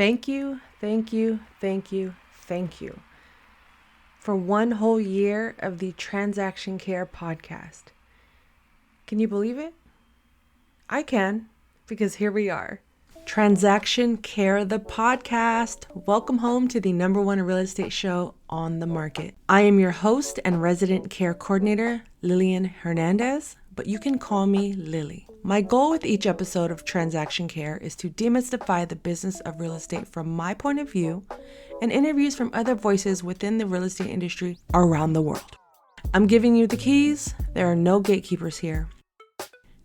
Thank you, thank you, thank you, thank you for one whole year of the Transaction Care podcast. Can you believe it? I can, because here we are. Transaction Care, the podcast. Welcome home to the #1 real estate show on the market. I am your host and resident care coordinator, Lillian Hernandez, but you can call me Lily. My goal with each episode of Transaction Care is to demystify the business of real estate from my point of view and interviews from other voices within the real estate industry around the world. I'm giving you the keys. There are no gatekeepers here.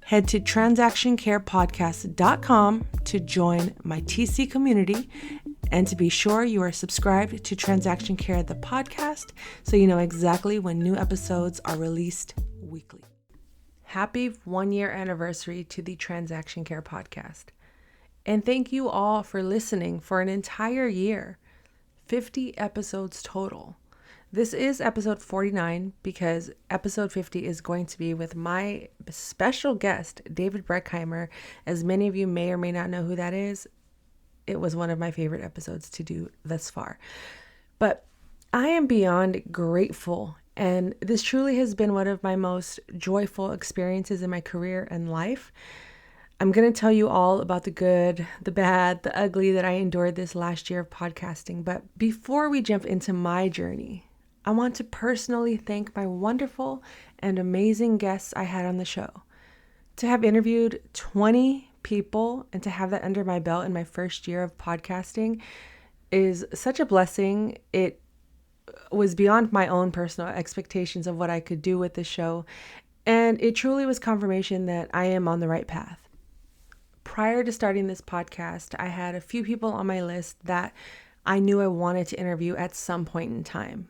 Head to transactioncarepodcast.com to join my TC community and to be sure you are subscribed to Transaction Care, the podcast, so you know exactly when new episodes are released weekly. Happy 1-year anniversary to the Transaction Care podcast. And thank you all for listening for an entire year. 50 episodes total. This is episode 49 because episode 50 is going to be with my special guest, David Breckheimer. As many of you may or may not know who that is, it was one of my favorite episodes to do thus far. But I am beyond grateful, and this truly has been one of my most joyful experiences in my career and life. I'm going to tell you all about the good, the bad, the ugly that I endured this last year of podcasting. But before we jump into my journey, I want to personally thank my wonderful and amazing guests I had on the show. To have interviewed 20 people and to have that under my belt in my first year of podcasting is such a blessing. It was beyond my own personal expectations of what I could do with the show. And it truly was confirmation that I am on the right path. Prior to starting this podcast, I had a few people on my list that I knew I wanted to interview at some point in time.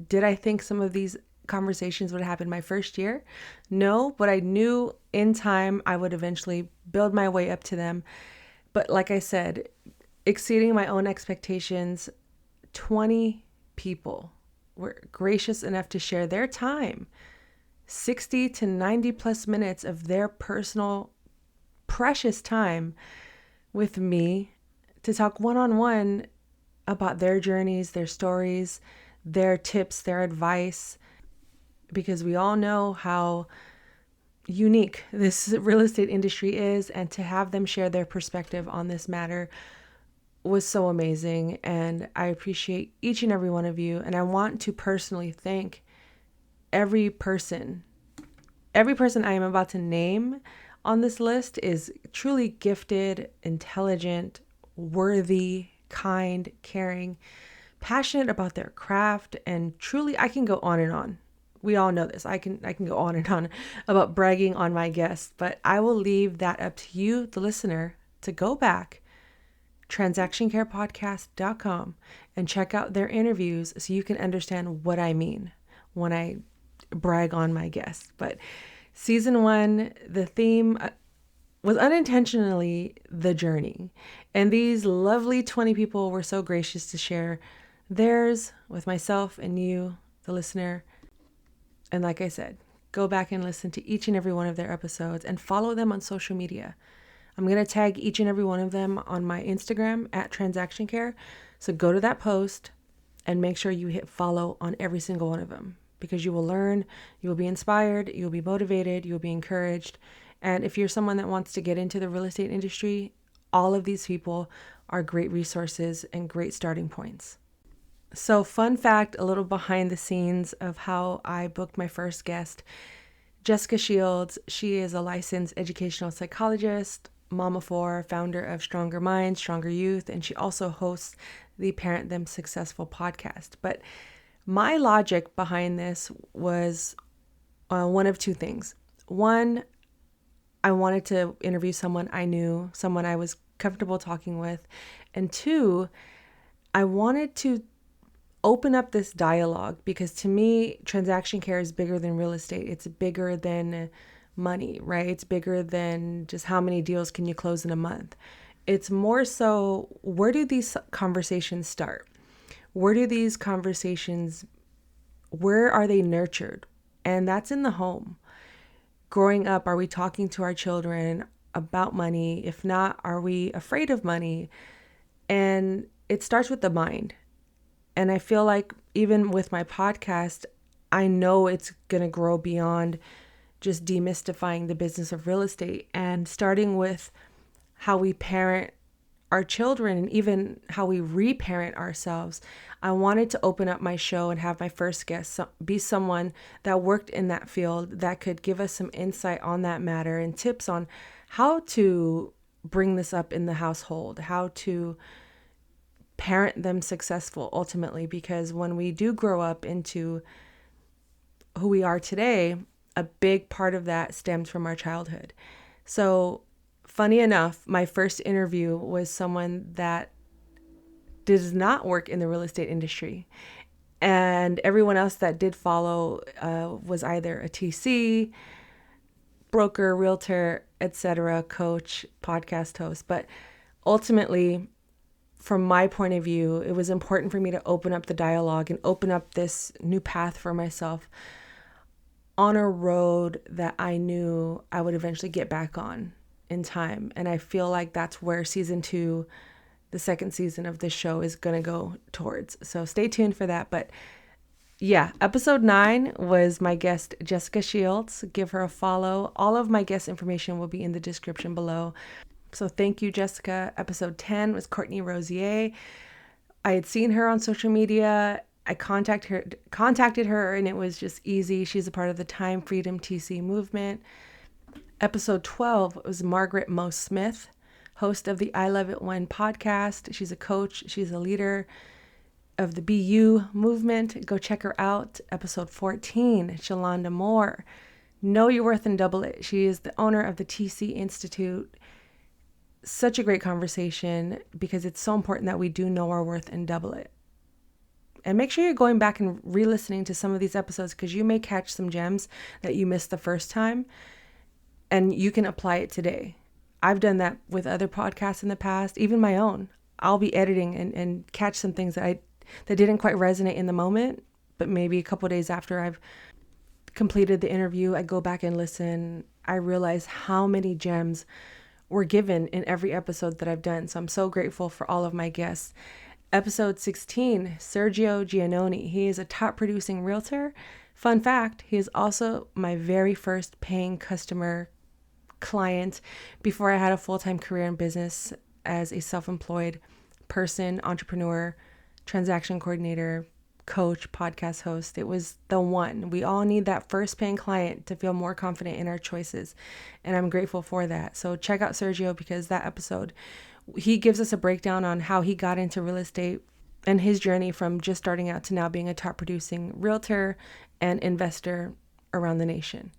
Did I think some of these conversations would happen my first year? No, but I knew in time I would eventually build my way up to them. But like I said, exceeding my own expectations, 20 people were gracious enough to share their time, 60 to 90 plus minutes of their personal, precious time with me to talk one-on-one about their journeys, their stories, their tips, their advice, because we all know how unique this real estate industry is, and to have them share their perspective on this matter was so amazing. And I appreciate each and every one of you. And I want to personally thank every person I am about to name on this list is truly gifted, intelligent, worthy, kind, caring, passionate about their craft, and truly I can go on and on. We all know this. I can go on and on about bragging on my guests, but I will leave that up to you, the listener, to go back, transactioncarepodcast.com, and check out their interviews so you can understand what I mean when I brag on my guests. But season 1, the theme was unintentionally the journey. And these lovely 20 people were so gracious to share theirs with myself and you, the listener. And like I said, go back and listen to each and every one of their episodes and follow them on social media. I'm going to tag each and every one of them on my Instagram at Transaction Care. So go to that post and make sure you hit follow on every single one of them, because you will learn, you will be inspired, you'll be motivated, you'll be encouraged. And if you're someone that wants to get into the real estate industry, all of these people are great resources and great starting points. So fun fact, a little behind the scenes of how I booked my first guest, Jessica Shields. She is a licensed educational psychologist, mom of 4, founder of Stronger Minds, Stronger Youth, and she also hosts the Parent Them Successful podcast. But my logic behind this was one of two things. One, I wanted to interview someone I knew, someone I was comfortable talking with. And two, I wanted to open up this dialogue, because to me, transaction care is bigger than real estate. It's bigger than money, right? It's bigger than just how many deals can you close in a month. It's more so, where do these conversations start? Where are they nurtured? And that's in the home. Growing up, are we talking to our children about money? If not, are we afraid of money? And it starts with the mind. And I feel like even with my podcast, I know it's going to grow beyond just demystifying the business of real estate and starting with how we parent our children and even how we reparent ourselves. I wanted to open up my show and have my first guest be someone that worked in that field that could give us some insight on that matter and tips on how to bring this up in the household, how to parent them successful ultimately, because when we do grow up into who we are today, a big part of that stems from our childhood. So funny enough, my first interview was someone that does not work in the real estate industry. And everyone else that did follow was either a TC, broker, realtor, etc., coach, podcast host. But ultimately, from my point of view, it was important for me to open up the dialogue and open up this new path for myself on a road that I knew I would eventually get back on in time. And I feel like that's where season 2, the second season of this show, is going to go towards. So stay tuned for that. But yeah, episode 9 was my guest, Jessica Shields. Give her a follow. All of my guest information will be in the description below. So thank you, Jessica. Episode 10 was Courtney Rosier. I had seen her on social media. I contacted her, and it was just easy. She's a part of the Time Freedom TC movement. Episode 12 was Margaret Mo Smith, host of the I Love It When podcast. She's a coach. She's a leader of the BU movement. Go check her out. Episode 14, Shalonda Moore. Know your worth and double it. She is the owner of the TC Institute. Such a great conversation because it's so important that we do know our worth and double it. And make sure you're going back and re-listening to some of these episodes because you may catch some gems that you missed the first time and you can apply it today. I've done that with other podcasts in the past, even my own. I'll be editing and catch some things that didn't quite resonate in the moment, but maybe a couple of days after I've completed the interview, I go back and listen. I realize how many gems were given in every episode that I've done. So I'm so grateful for all of my guests. Episode 16, Sergio Giannoni. He is a top producing realtor. Fun fact, he is also my very first paying customer client before I had a full-time career in business as a self-employed person, entrepreneur, transaction coordinator, coach, podcast host. It was the one. We all need that first paying client to feel more confident in our choices. And I'm grateful for that. So check out Sergio because that episode, he gives us a breakdown on how he got into real estate and his journey from just starting out to now being a top producing realtor and investor around the nation.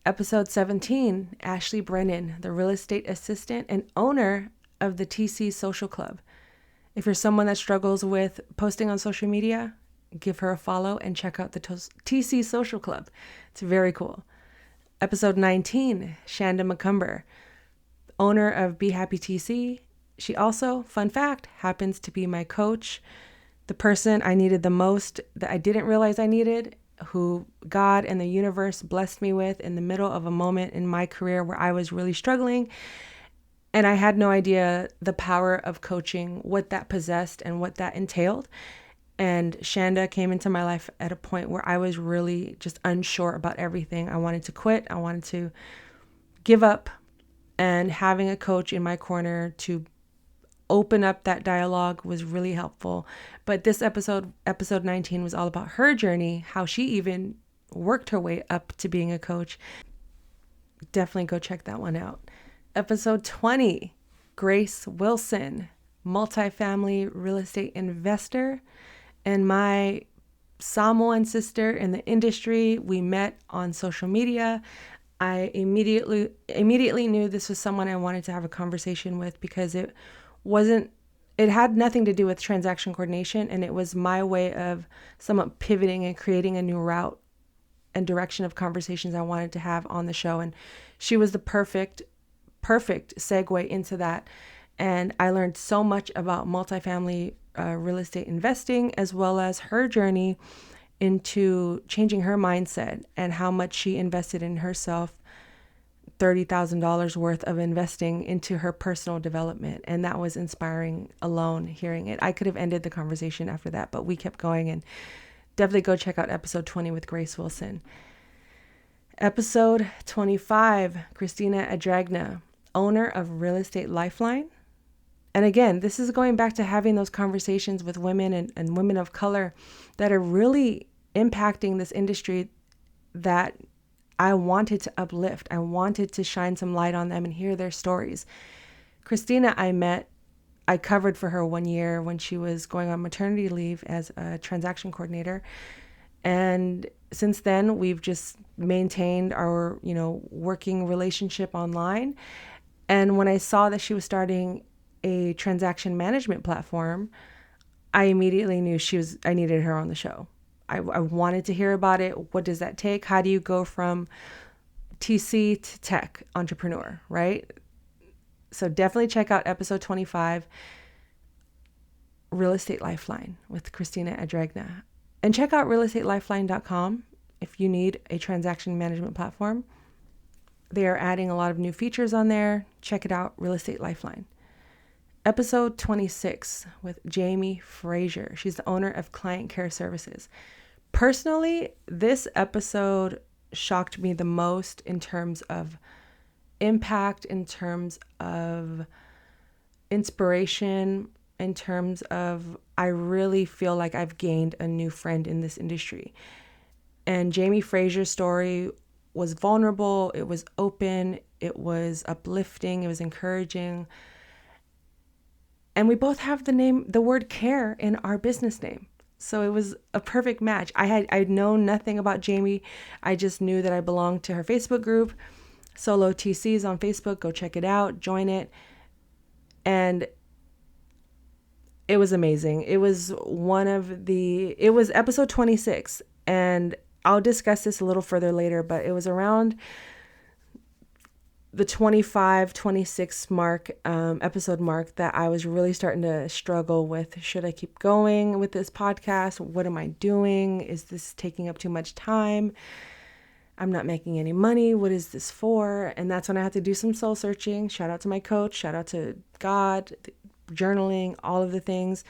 Episode 17, Ashley Brennan, the real estate assistant and owner of the TC Social Club. If you're someone that struggles with posting on social media, give her a follow and check out the TC Social Club. It's very cool. Episode 19, Shanda McCumber, owner of Be Happy TC. She also, fun fact, happens to be my coach, the person I needed the most that I didn't realize I needed, who God and the universe blessed me with in the middle of a moment in my career where I was really struggling. And I had no idea the power of coaching, what that possessed and what that entailed. And Shanda came into my life at a point where I was really just unsure about everything. I wanted to quit. I wanted to give up. And having a coach in my corner to open up that dialogue was really helpful. But this episode 19, was all about her journey, how she even worked her way up to being a coach. Definitely go check that one out. Episode 20, Grace Wilson, multifamily real estate investor, and my Samoan sister in the industry. We met on social media. I immediately knew this was someone I wanted to have a conversation with because it had nothing to do with transaction coordination, and it was my way of somewhat pivoting and creating a new route and direction of conversations I wanted to have on the show. And she was the perfect segue into that. And I learned so much about multifamily real estate investing, as well as her journey into changing her mindset and how much she invested in herself $30,000 worth of investing into her personal development. And that was inspiring alone, hearing it. I could have ended the conversation after that, but we kept going. And definitely go check out episode 20 with Grace Wilson. Episode 25, Christina Adragna, owner of Real Estate Lifeline. And again, this is going back to having those conversations with women and women of color that are really impacting this industry that I wanted to uplift. I wanted to shine some light on them and hear their stories. Christina, I covered for her 1 year when she was going on maternity leave as a transaction coordinator. And since then, we've just maintained our, working relationship online. And when I saw that she was starting a transaction management platform, I immediately knew I needed her on the show. I wanted to hear about it. What does that take? How do you go from TC to tech entrepreneur, right? So definitely check out episode 25, Real Estate Lifeline with Christina Adragna. And check out realestatelifeline.com if you need a transaction management platform. They are adding a lot of new features on there. Check it out, Real Estate Lifeline. Episode 26 with Jamie Frazier. She's the owner of Client Care Services. Personally, this episode shocked me the most in terms of impact, in terms of inspiration, in terms of I really feel like I've gained a new friend in this industry. And Jamie Frazier's story was vulnerable, it was open, it was uplifting, it was encouraging. And we both have the word care in our business name. So it was a perfect match. I'd known nothing about Jamie. I just knew that I belonged to her Facebook group, Solo TCs on Facebook. Go check it out, join it. And it was amazing. It was episode 26. And I'll discuss this a little further later, but it was around the 25, 26 episode mark that I was really starting to struggle with. Should I keep going with this podcast? What am I doing? Is this taking up too much time? I'm not making any money. What is this for? And that's when I had to do some soul searching. Shout out to my coach. Shout out to God, journaling, all of the things.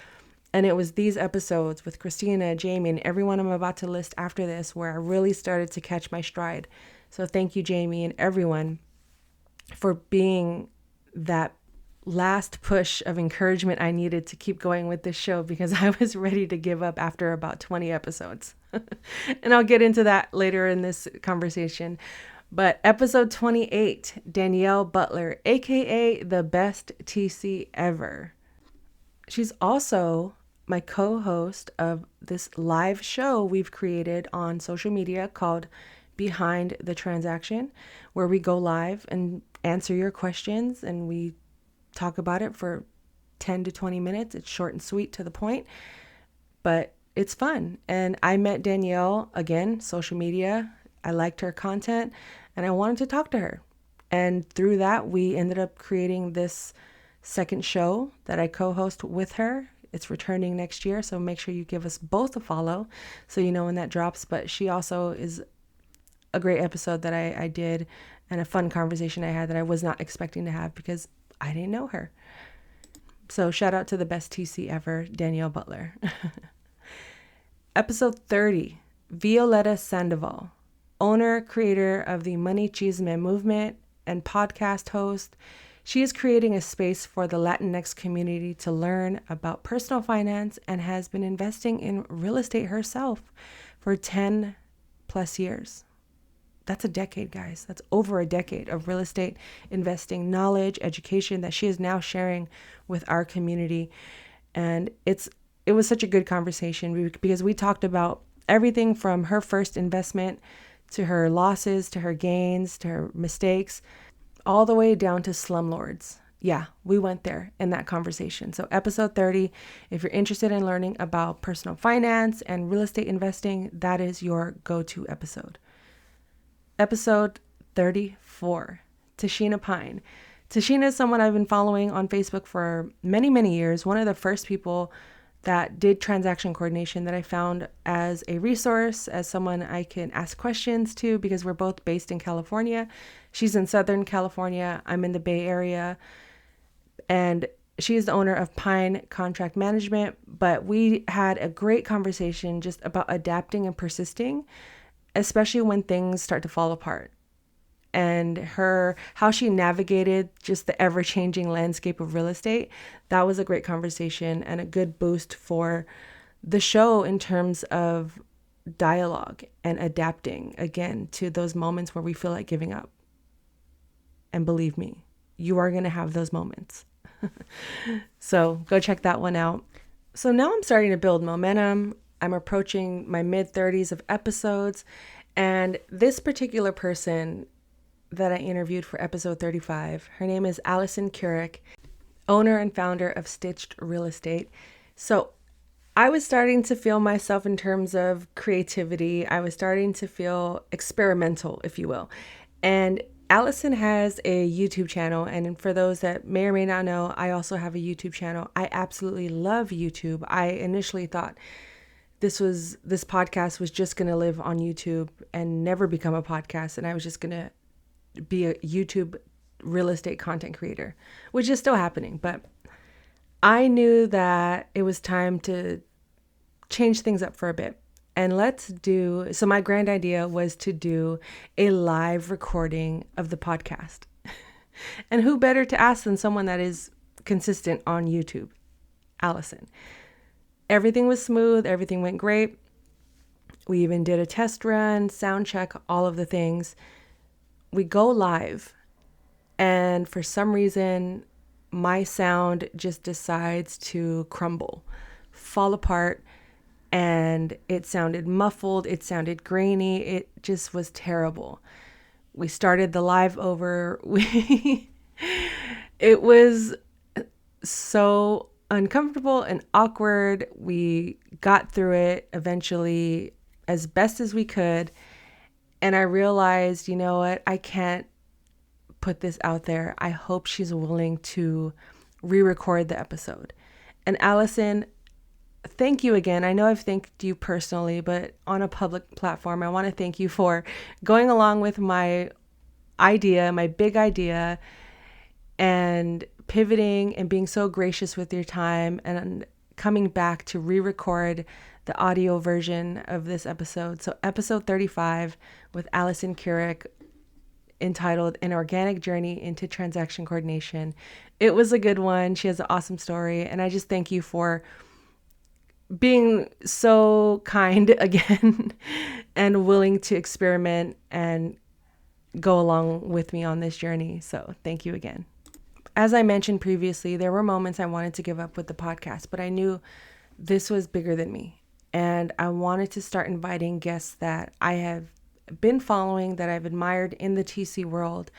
And it was these episodes with Christina, Jamie, and everyone I'm about to list after this where I really started to catch my stride. So thank you, Jamie, and everyone for being that last push of encouragement I needed to keep going with this show, because I was ready to give up after about 20 episodes. And I'll get into that later in this conversation. But episode 28, Danielle Butler, aka the best TC ever. She's also my co-host of this live show we've created on social media called Behind the Transaction, where we go live and answer your questions and we talk about it for 10 to 20 minutes. It's short and sweet, to the point, but it's fun. And I met Danielle, again, social media. I liked her content and I wanted to talk to her. And through that, we ended up creating this second show that I co-host with her. It's returning next year, so make sure you give us both a follow so you know when that drops. But she also is a great episode that I did, and a fun conversation I had that I was not expecting to have because I didn't know her. So shout out to the best TC ever, Danielle Butler. Episode 30, Violetta Sandoval, owner, creator of the Money Chisme movement and podcast host. She is creating a space for the Latinx community to learn about personal finance and has been investing in real estate herself for 10 plus years. That's a decade, guys. That's over a decade of real estate investing knowledge, education that she is now sharing with our community. And it was such a good conversation because we talked about everything from her first investment to her losses, to her gains, to her mistakes, all the way down to slumlords. Yeah, we went there in that conversation. So episode 30, if you're interested in learning about personal finance and real estate investing, that is your go-to episode. Episode 34, Tashina Pine. Tashina is someone I've been following on Facebook for many, many years. One of the first people that did transaction coordination that I found as a resource, as someone I can ask questions to, because we're both based in California. She's in Southern California. I'm in the Bay Area. And she is the owner of Pine Contract Management. But we had a great conversation just about adapting and persisting, especially when things start to fall apart. And how she navigated just the ever-changing landscape of real estate. That was a great conversation and a good boost for the show in terms of dialogue and adapting again to those moments where we feel like giving up. And believe me, you are going to have those moments. So go check that one out. So now I'm starting to build momentum. I'm approaching my mid-30s of episodes, and this particular person that I interviewed for episode 35. Her name is Allison Keurig, owner and founder of Stitched Real Estate. So I was starting to feel myself in terms of creativity. I was starting to feel experimental, if you will. And Allison has a YouTube channel. And for those that may or may not know, I also have a YouTube channel. I absolutely love YouTube. I initially thought this podcast was just going to live on YouTube and never become a podcast. And I was just going to be a YouTube real estate content creator, which is still happening. But I knew that it was time to change things up for a bit. And so my grand idea was to do a live recording of the podcast. And who better to ask than someone that is consistent on YouTube? Allison. Everything was smooth. Everything went great. We even did a test run, sound check, all of the things. We go live, and for some reason, my sound just decides to crumble, fall apart, and it sounded muffled. It sounded grainy. It just was terrible. We started the live over. It was so uncomfortable and awkward. We got through it eventually as best as we could. And I realized, you know what? I can't put this out there. I hope she's willing to re-record the episode. And Allison, thank you again. I know I've thanked you personally, but on a public platform, I want to thank you for going along with my big idea, and pivoting and being so gracious with your time and coming back to re-record the audio version of this episode. So episode 35 with Allison Keurig, entitled An Organic Journey into Transaction Coordination. It was a good one. She has an awesome story. And I just thank you for being so kind again and willing to experiment and go along with me on this journey. So thank you again. As I mentioned previously, there were moments I wanted to give up with the podcast, but I knew this was bigger than me. And I wanted to start inviting guests that I have been following, that I've admired in the TC world.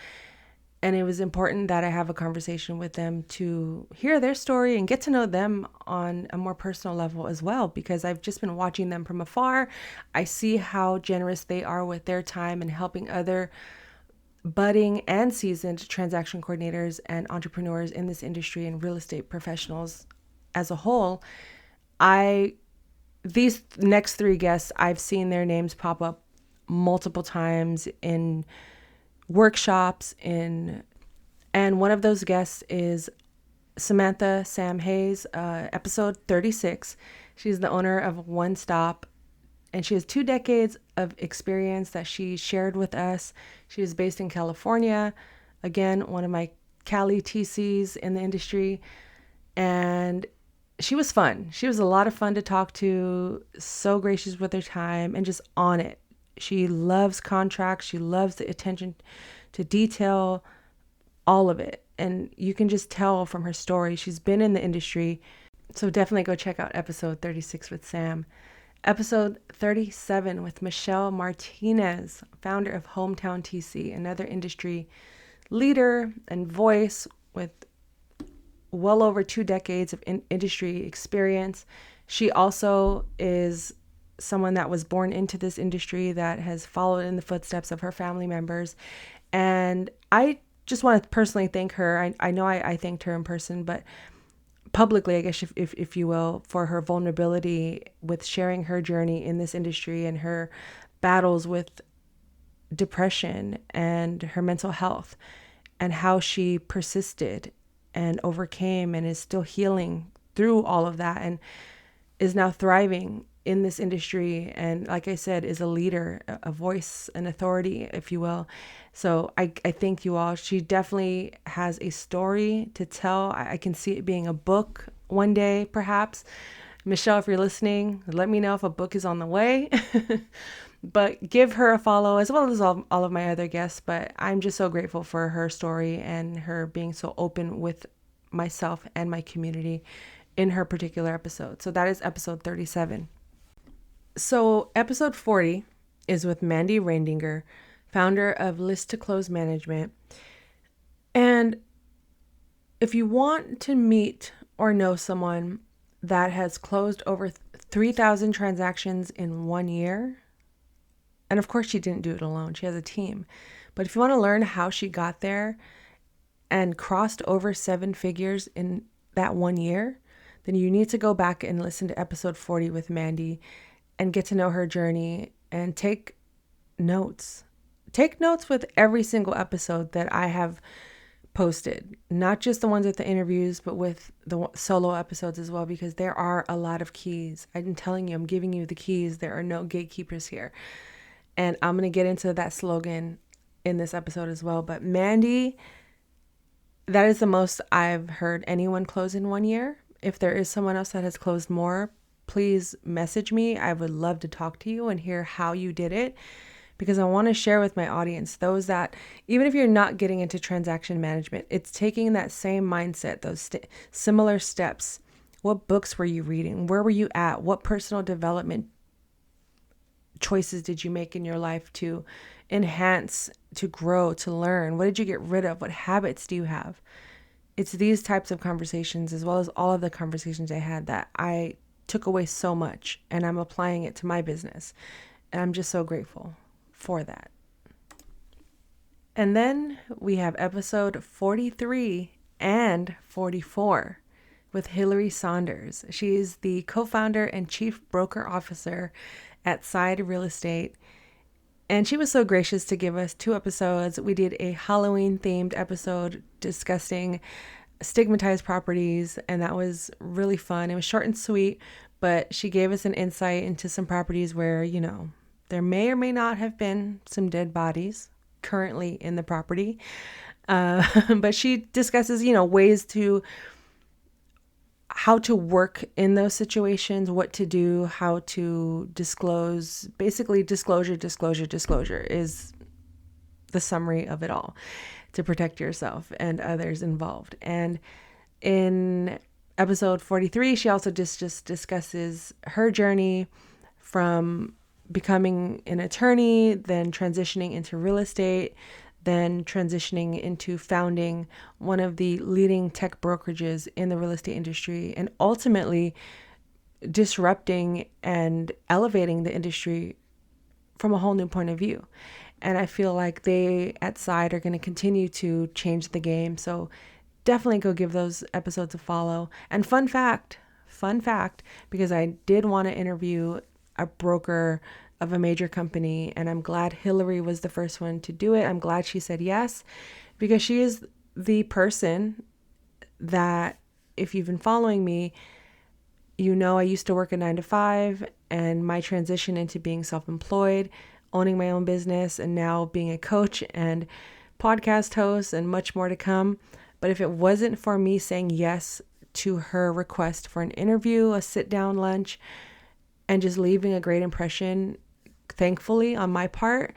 And it was important that I have a conversation with them to hear their story and get to know them on a more personal level as well, because I've just been watching them from afar. I see how generous they are with their time and helping other budding and seasoned transaction coordinators and entrepreneurs in this industry and real estate professionals as a whole. These next three guests, I've seen their names pop up multiple times in workshops, and one of those guests is Samantha Sam Hayes, episode 36. She's the owner of One Stop, and she has 2 decades of experience that she shared with us. She was based in California. Again, one of my Cali TCs in the industry. And she was fun. She was a lot of fun to talk to, so gracious with her time and just on it. She loves contracts. She loves the attention to detail, all of it. And you can just tell from her story. She's been in the industry. So definitely go check out episode 36 with Sam. Episode 37 with Michelle Martinez, founder of Hometown TC, another industry leader and voice with well over 2 decades of industry experience. She also is someone that was born into this industry, that has followed in the footsteps of her family members. And I just want to personally thank her. I know I thanked her in person, but publicly, I guess, if you will, for her vulnerability with sharing her journey in this industry and her battles with depression and her mental health, and how she persisted and overcame and is still healing through all of that, and is now thriving in this industry. And like I said, is a leader, a voice, an authority, if you will. So I thank you all. She definitely has a story to tell. I can see it being a book one day, perhaps. Michelle, if you're listening, let me know if a book is on the way. But give her a follow, as well as all of my other guests. But I'm just so grateful for her story and her being so open with myself and my community in her particular episode. So that is episode 37. So episode 40 is with Mandy Reindinger, founder of List to Close Management. And if you want to meet or know someone that has closed over 3,000 transactions in 1 year, and of course she didn't do it alone, she has a team. But if you want to learn how she got there and crossed over 7 figures in that 1 year, then you need to go back and listen to episode 40 with Mandy and get to know her journey and take notes. Take notes with every single episode that I have posted, not just the ones with the interviews, but with the solo episodes as well, because there are a lot of keys. I'm telling you, I'm giving you the keys. There are no gatekeepers here. And I'm going to get into that slogan in this episode as well. But Mandy, that is the most I've heard anyone close in 1 year. If there is someone else that has closed more, please message me. I would love to talk to you and hear how you did it, because I want to share with my audience, those that, even if you're not getting into transaction management, it's taking that same mindset, those similar steps. What books were you reading? Where were you at? What personal development choices did you make in your life to enhance, to grow, to learn? What did you get rid of? What habits do you have? It's these types of conversations, as well as all of the conversations I had, that I took away so much, and I'm applying it to my business. And I'm just so grateful for that. And then we have episode 43 and 44 with Hillary Saunders. She is the co-founder and chief broker officer at Side Real Estate. And she was so gracious to give us 2 episodes. We did a Halloween themed episode discussing stigmatized properties, and that was really fun. It was short and sweet, but she gave us an insight into some properties where, you know, there may or may not have been some dead bodies currently in the property. But she discusses, you know, ways to, how to work in those situations, what to do, how to disclose. Basically, disclosure is the summary of it all, to protect yourself and others involved. And in episode 43, she also just discusses her journey from becoming an attorney, then transitioning into real estate, then transitioning into founding one of the leading tech brokerages in the real estate industry, and ultimately disrupting and elevating the industry from a whole new point of view. And I feel like they at Side are going to continue to change the game. So definitely go give those episodes a follow. And fun fact, because I did want to interview a broker of a major company, and I'm glad Hillary was the first one to do it. I'm glad she said yes, because she is the person that, if you've been following me, you know I used to work a 9-to-5, and my transition into being self-employed, owning my own business, and now being a coach and podcast host, and much more to come. But if it wasn't for me saying yes to her request for an interview, a sit-down lunch, and just leaving a great impression, thankfully on my part,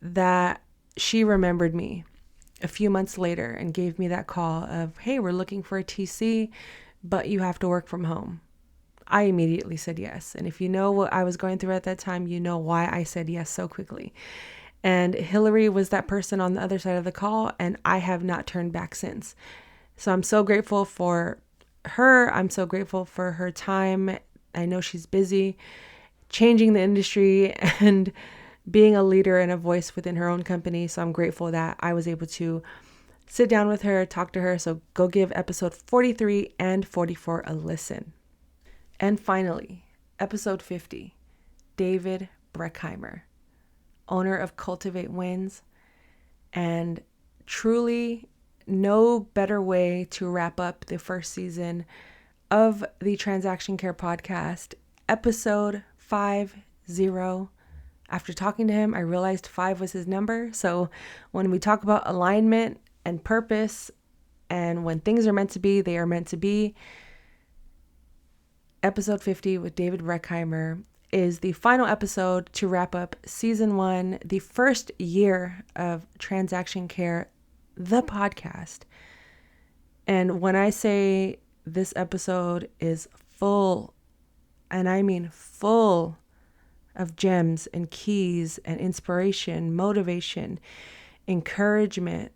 that she remembered me a few months later and gave me that call of, hey, we're looking for a TC, but you have to work from home. I immediately said yes. And if you know what I was going through at that time, you know why I said yes so quickly. And Hillary was that person on the other side of the call, and I have not turned back since. So I'm so grateful for her. I'm so grateful for her time. I know she's busy changing the industry and being a leader and a voice within her own company. So I'm grateful that I was able to sit down with her, talk to her. So go give episode 43 and 44 a listen. And finally, episode 50, David Breckheimer, owner of Cultivate Wins, and truly no better way to wrap up the first season of the Transaction Care Podcast, episode 50. After talking to him, I realized 5 was his number. So when we talk about alignment and purpose, and when things are meant to be, they are meant to be, episode 50 with David Breckheimer is the final episode to wrap up season 1, the first year of Transaction Care, the podcast. And when I say this episode is full, and I mean full, of gems and keys and inspiration, motivation, encouragement,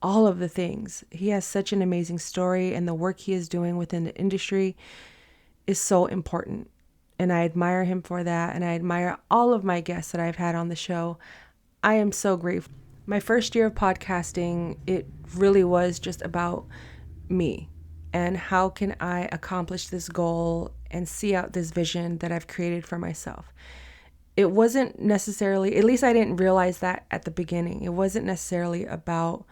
all of the things. He has such an amazing story, and the work he is doing within the industry is so important. And I admire him for that. And I admire all of my guests that I've had on the show. I am so grateful. My first year of podcasting, it really was just about me and how can I accomplish this goal and see out this vision that I've created for myself. It wasn't necessarily, at least I didn't realize that at the beginning, it wasn't necessarily about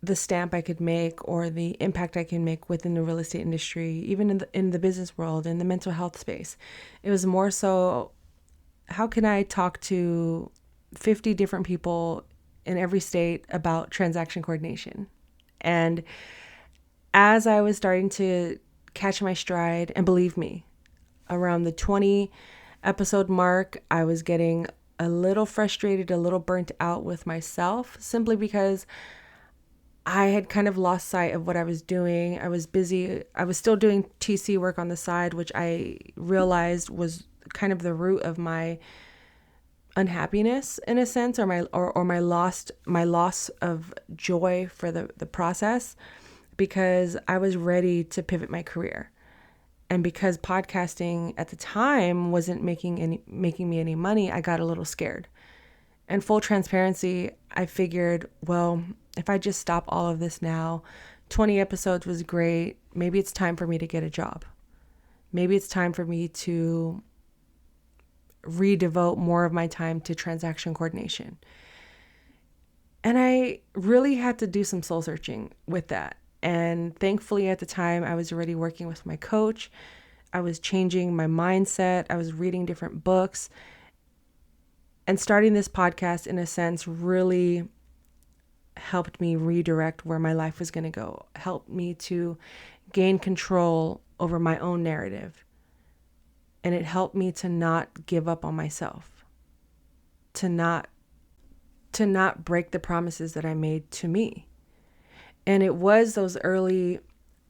the stamp I could make or the impact I can make within the real estate industry, even in the business world, in the mental health space. It was more so, how can I talk to 50 different people in every state about transaction coordination? And as I was starting to catch my stride, and believe me, around the 20 episode mark, I was getting a little frustrated, a little burnt out with myself, simply because I had kind of lost sight of what I was doing. I was busy. I was still doing TC work on the side, which I realized was kind of the root of my unhappiness in a sense, or my loss of joy for the process, because I was ready to pivot my career. And because podcasting at the time wasn't making me any money, I got a little scared. And full transparency, I figured, well, if I just stop all of this now, 20 episodes was great. Maybe it's time for me to get a job. Maybe it's time for me to redevote more of my time to transaction coordination. And I really had to do some soul searching with that. And thankfully at the time, I was already working with my coach. I was changing my mindset. I was reading different books. And starting this podcast, in a sense, really helped me redirect where my life was going to go, helped me to gain control over my own narrative. And it helped me to not give up on myself, to not break the promises that I made to me. And it was those early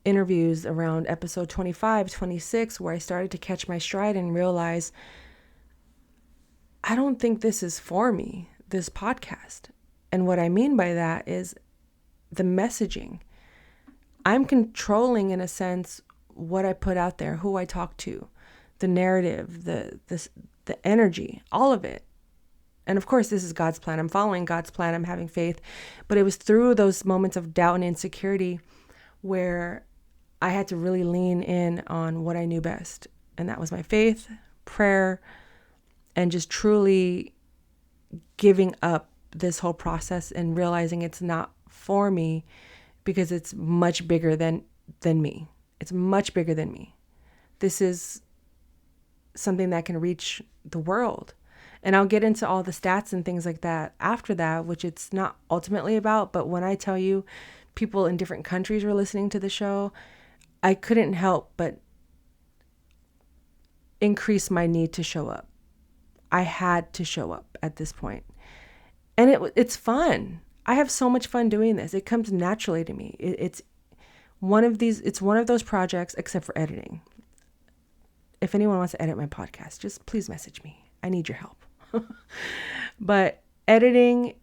interviews around episode 25, 26, where I started to catch my stride and realize, I don't think this is for me, this podcast. And what I mean by that is the messaging. I'm controlling, in a sense, what I put out there, who I talk to, the narrative, the energy, all of it. And of course, this is God's plan. I'm following God's plan. I'm having faith. But it was through those moments of doubt and insecurity where I had to really lean in on what I knew best. And that was my faith, prayer, and just truly giving up this whole process and realizing it's not for me, because it's much bigger than me. It's much bigger than me. This is something that can reach the world. And I'll get into all the stats and things like that after that, which it's not ultimately about. But when I tell you people in different countries were listening to the show, I couldn't help but increase my need to show up. I had to show up at this point. And it's fun. I have so much fun doing this. It comes naturally to me. It's one of those projects, except for editing. If anyone wants to edit my podcast, just please message me. I need your help. But editing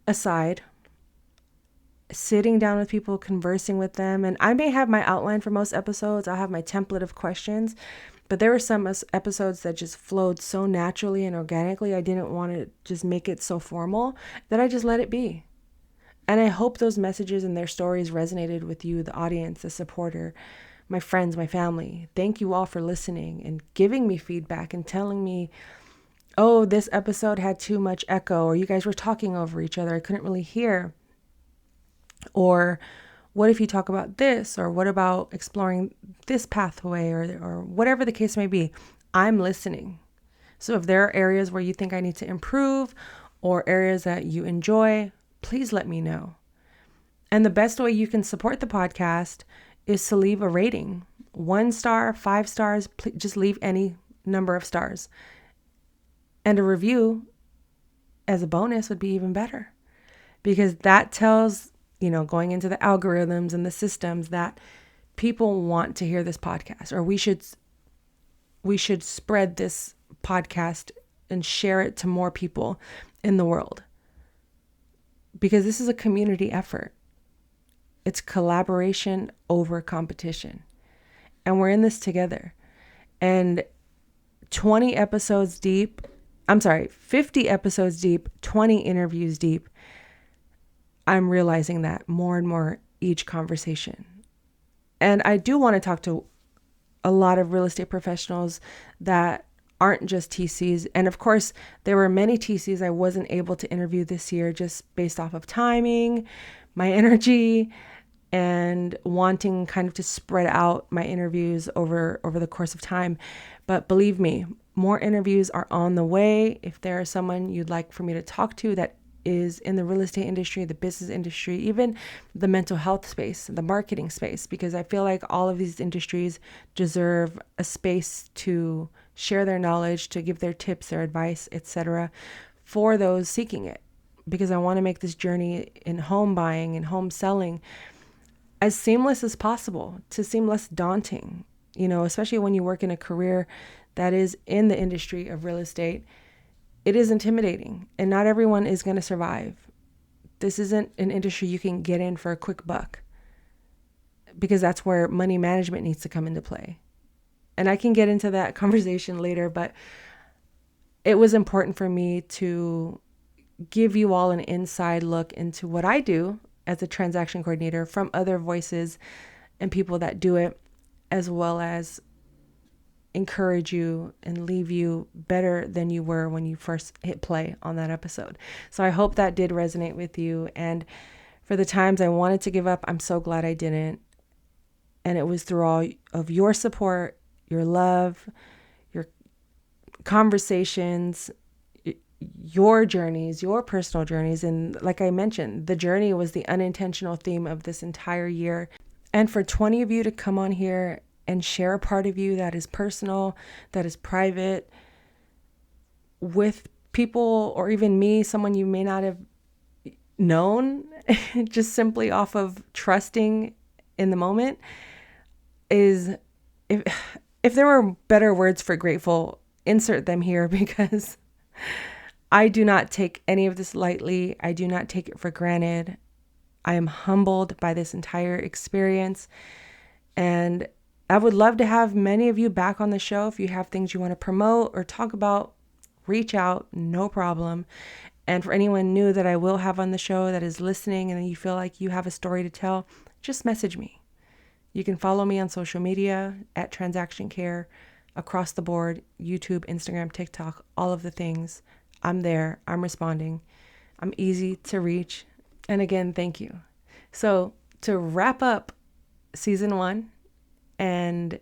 aside, sitting down with people, conversing with them, and I may have my outline for most episodes. I'll have my template of questions, but there were some episodes that just flowed so naturally and organically. I didn't want to just make it so formal that I just let it be. And I hope those messages and their stories resonated with you, the audience, the supporter, my friends, my family. Thank you all for listening and giving me feedback and telling me, oh, this episode had too much echo, or you guys were talking over each other, I couldn't really hear. Or what if you talk about this? Or what about exploring this pathway, or whatever the case may be? I'm listening. So if there are areas where you think I need to improve or areas that you enjoy, please let me know. And the best way you can support the podcast is to leave a rating. 1 star, 5 stars, just leave any number of stars. And a review as a bonus would be even better, because that tells, going into the algorithms and the systems, that people want to hear this podcast, or we should spread this podcast and share it to more people in the world, because this is a community effort. It's collaboration over competition, and we're in this together. And 50 episodes deep, 20 interviews deep, I'm realizing that more and more each conversation. And I do want to talk to a lot of real estate professionals that aren't just TCs. And of course, there were many TCs I wasn't able to interview this year just based off of timing, my energy, and wanting kind of to spread out my interviews over the course of time. But believe me, more interviews are on the way. If there is someone you'd like for me to talk to that is in the real estate industry, the business industry, even the mental health space, the marketing space, because I feel like all of these industries deserve a space to share their knowledge, to give their tips, their advice, etc., for those seeking it. Because I want to make this journey in home buying and home selling as seamless as possible, to seem less daunting, especially when you work in a career that is in the industry of real estate. It is intimidating, and not everyone is going to survive. This isn't an industry you can get in for a quick buck, because that's where money management needs to come into play. And I can get into that conversation later, but it was important for me to give you all an inside look into what I do as a transaction coordinator from other voices and people that do it, as well as encourage you and leave you better than you were when you first hit play on that episode. So I hope that did resonate with you. And for the times I wanted to give up, I'm so glad I didn't. And it was through all of your support, your love, your conversations, your journeys, your personal journeys. And like I mentioned, the journey was the unintentional theme of this entire year. And for 20 of you to come on here and share a part of you that is personal, that is private, with people, or even me, someone you may not have known, just simply off of trusting in the moment, is, if there were better words for grateful, insert them here, because I do not take any of this lightly. I do not take it for granted. I am humbled by this entire experience, and I would love to have many of you back on the show. If you have things you want to promote or talk about, reach out, no problem. And for anyone new that I will have on the show that is listening and you feel like you have a story to tell, just message me. You can follow me on social media at Transaction Care, across the board, YouTube, Instagram, TikTok, all of the things. I'm there. I'm responding. I'm easy to reach. And again, thank you. So to wrap up season 1 and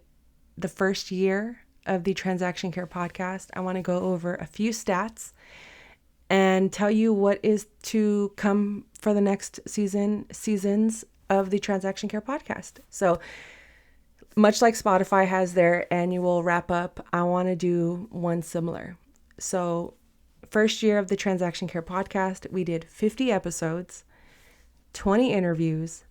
the first year of the Transaction Care podcast, I want to go over a few stats and tell you what is to come for the next seasons of the Transaction Care podcast. So much like Spotify has their annual wrap up, I want to do one similar. So first year of the Transaction Care podcast, we did 50 episodes, 20 interviews,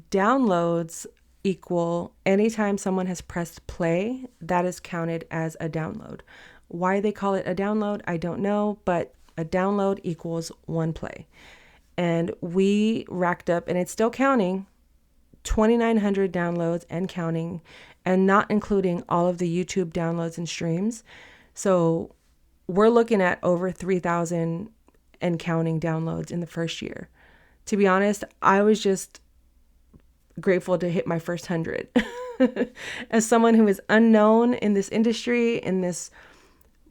downloads equal anytime someone has pressed play, that is counted as a download. Why they call it a download, I don't know, but a download equals 1 play. And we racked up, and it's still counting, 2,900 downloads and counting, and not including all of the YouTube downloads and streams. So we're looking at over 3,000 and counting downloads in the first year. To be honest, I was just grateful to hit my first 100. As someone who is unknown in this industry, in this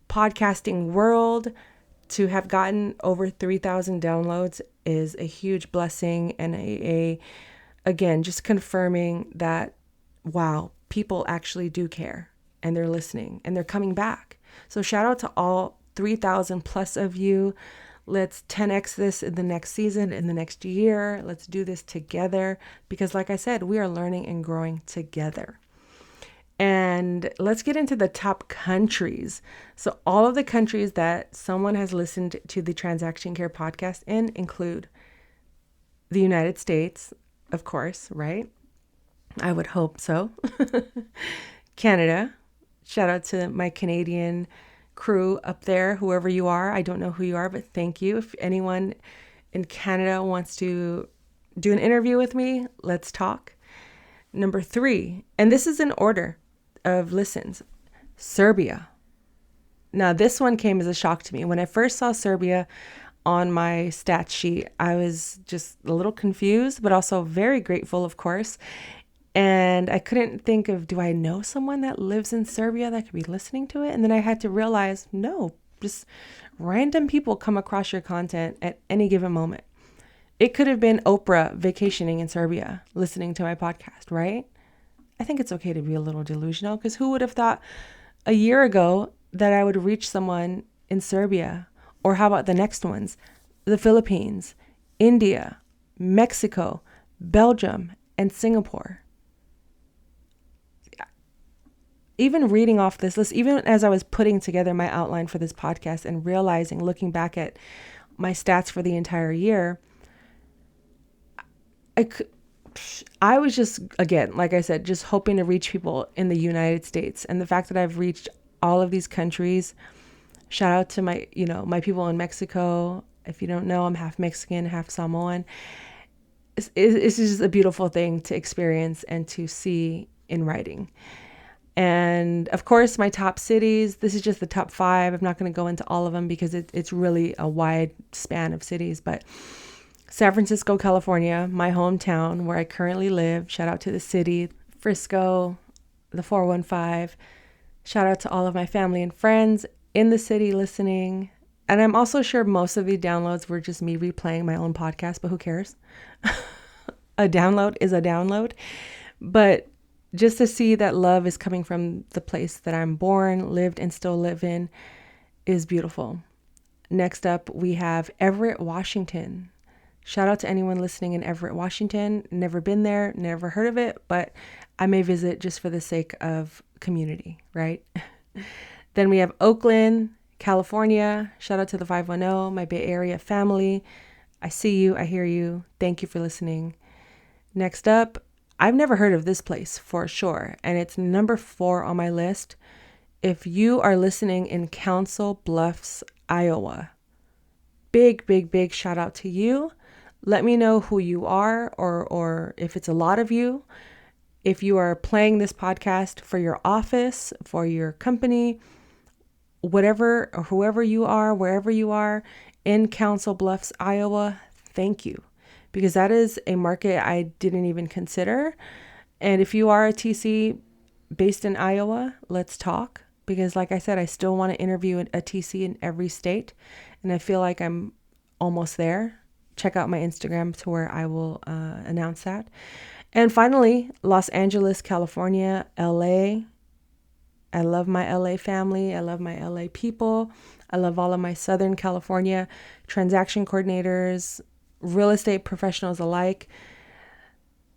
podcasting world, to have gotten over 3,000 downloads is a huge blessing, and again, just confirming that, wow, people actually do care and they're listening and they're coming back. So shout out to all 3,000 plus of you. Let's 10x this in the next season, in the next year. Let's do this together because, like I said, we are learning and growing together. And let's get into the top countries. So all of the countries that someone has listened to the Transaction Care podcast in include the United States, of course, right? I would hope so. Canada. Shout out to my Canadian crew up there, whoever you are. I don't know who you are, but thank you. If anyone in Canada wants to do an interview with me, let's talk. Number 3, and this is in order of listens, Serbia. Now, this one came as a shock to me. When I first saw Serbia on my stats sheet, I was just a little confused, but also very grateful, of course. And I couldn't think of, do I know someone that lives in Serbia that could be listening to it? And then I had to realize, no, just random people come across your content at any given moment. It could have been Oprah vacationing in Serbia, listening to my podcast, right? I think it's okay to be a little delusional, because who would have thought a year ago that I would reach someone in Serbia? Or how about the next ones? The Philippines, India, Mexico, Belgium, and Singapore. Even reading off this list, even as I was putting together my outline for this podcast and realizing, looking back at my stats for the entire year, I was just, again, like I said, just hoping to reach people in the United States. And the fact that I've reached all of these countries, shout out to my people in Mexico. If you don't know, I'm half Mexican, half Samoan. It's just a beautiful thing to experience and to see in writing. And of course, my top cities, this is just the top 5. I'm not going to go into all of them because it's really a wide span of cities, but San Francisco, California, my hometown where I currently live. Shout out to the city, Frisco, the 415. Shout out to all of my family and friends in the city listening. And I'm also sure most of the downloads were just me replaying my own podcast, but who cares? A download is a download. But just to see that love is coming from the place that I'm born, lived, and still live in is beautiful. Next up, we have Everett, Washington. Shout out to anyone listening in Everett, Washington. Never been there, never heard of it, but I may visit just for the sake of community, right? Then we have Oakland, California. Shout out to the 510, my Bay Area family. I see you, I hear you. Thank you for listening. Next up, I've never heard of this place for sure, and it's number 4 on my list. If you are listening in Council Bluffs, Iowa, big shout out to you. Let me know who you are, or if it's a lot of you. If you are playing this podcast for your office, for your company, whatever or whoever you are, wherever you are in Council Bluffs, Iowa, thank you. Because that is a market I didn't even consider. And if you are a TC based in Iowa, let's talk. Because like I said, I still want to interview a TC in every state. And I feel like I'm almost there. Check out my Instagram to where I will announce that. And finally, Los Angeles, California, LA. I love my LA family. I love my LA people. I love all of my Southern California transaction coordinators, real estate professionals alike.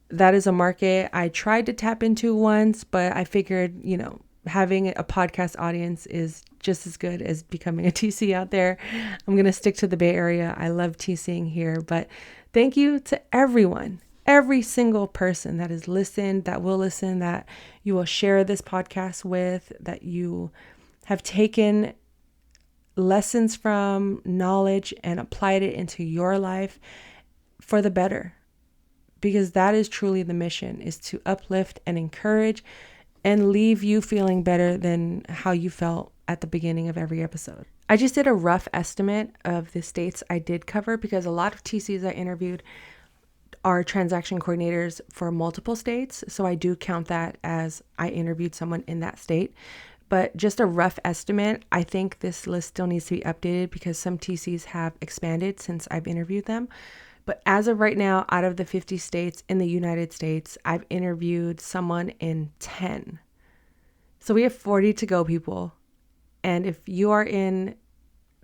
That is a market I tried to tap into once, but I figured, having a podcast audience is just as good as becoming a TC out there. I'm going to stick to the Bay Area. I love TCing here, but thank you to everyone, every single person that has listened, that will listen, that you will share this podcast with, that you have taken lessons from, knowledge, and applied it into your life for the better. Because that is truly the mission, is to uplift and encourage and leave you feeling better than how you felt at the beginning of every episode. I just did a rough estimate of the states I did cover because a lot of TCs I interviewed are transaction coordinators for multiple states. So I do count that as I interviewed someone in that state. But just a rough estimate, I think this list still needs to be updated because some TCs have expanded since I've interviewed them. But as of right now, out of the 50 states in the United States, I've interviewed someone in 10. So we have 40 to go, people. And if you are in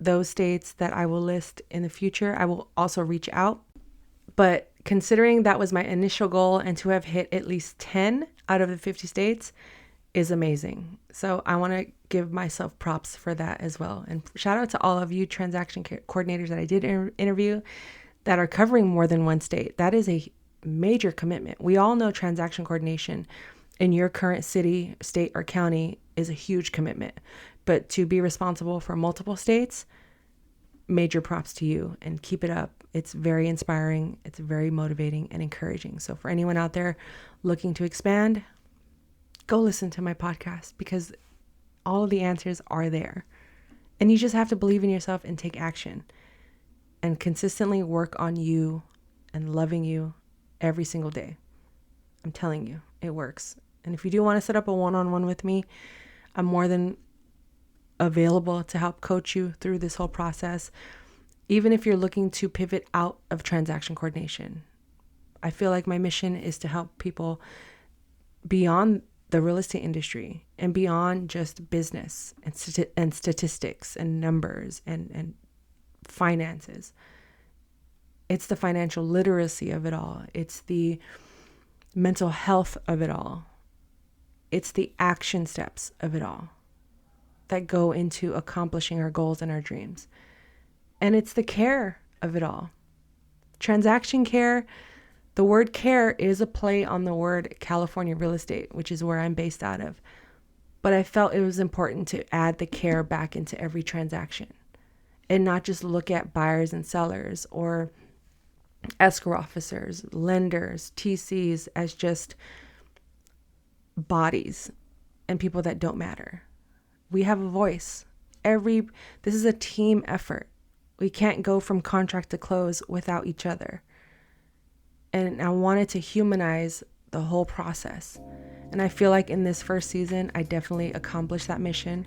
those states that I will list in the future, I will also reach out. But considering that was my initial goal and to have hit at least 10 out of the 50 states is amazing. So I want to give myself props for that as well. And shout out to all of you transaction coordinators that I did interview that are covering more than one state. That is a major commitment. We all know transaction coordination in your current city, state, or county is a huge commitment. But to be responsible for multiple states, major props to you, and keep it up. It's very inspiring. It's very motivating and encouraging. So for anyone out there looking to expand, go listen to my podcast because all of the answers are there. And you just have to believe in yourself and take action and consistently work on you and loving you every single day. I'm telling you, it works. And if you do want to set up a one-on-one with me, I'm more than available to help coach you through this whole process. Even if you're looking to pivot out of transaction coordination, I feel like my mission is to help people beyond the real estate industry and beyond just business and statistics and numbers and finances. It's the financial literacy of it all. It's the mental health of it all. It's the action steps of it all that go into accomplishing our goals and our dreams. And it's the care of it all. Transaction care, the word care is a play on the word California real estate, which is where I'm based out of. But I felt it was important to add the care back into every transaction and not just look at buyers and sellers or escrow officers, lenders, TCs as just bodies and people that don't matter. We have a voice. This is a team effort. We can't go from contract to close without each other. And I wanted to humanize the whole process. And I feel like in this first season, I definitely accomplished that mission.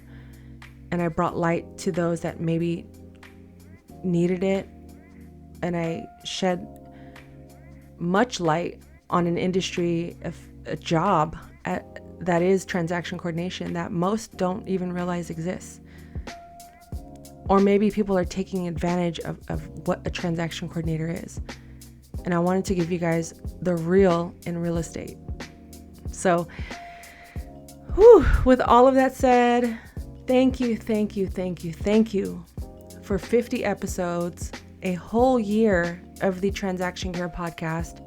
And I brought light to those that maybe needed it. And I shed much light on an industry, a job that is transaction coordination that most don't even realize exists. Or maybe people are taking advantage of what a transaction coordinator is. And I wanted to give you guys the real in real estate. So, with all of that said, thank you for 50 episodes, a whole year of the Transaction Care podcast.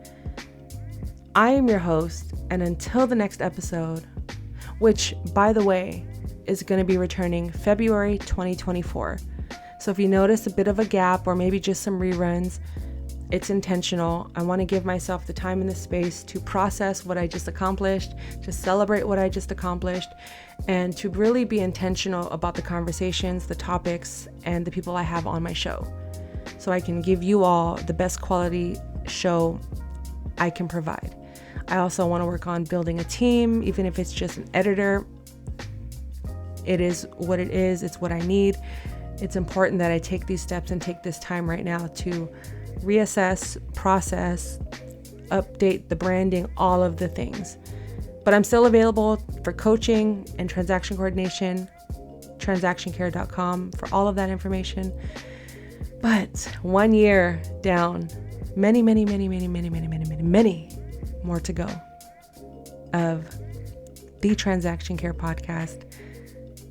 I am your host, and until the next episode, which, by the way, is going to be returning February 2024. So if you notice a bit of a gap or maybe just some reruns, it's intentional. I want to give myself the time and the space to process what I just accomplished, to celebrate what I just accomplished, and to really be intentional about the conversations, the topics, and the people I have on my show. So I can give you all the best quality show I can provide. I also want to work on building a team, even if it's just an editor. It is what it is. It's what I need. It's important that I take these steps and take this time right now to reassess, process, update the branding, all of the things. But I'm still available for coaching and transaction coordination, transactioncare.com for all of that information. But 1 year down, many more to go of the Transaction Care podcast.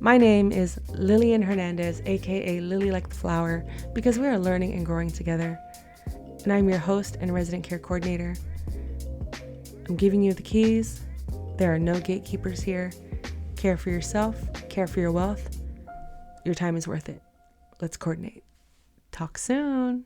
My name is Lillian Hernandez, aka Lily Like the Flower, because we are learning and growing together. And I'm your host and resident care coordinator. I'm giving you the keys. There are no gatekeepers here. Care for yourself, care for your wealth. Your time is worth it. Let's coordinate. Talk soon.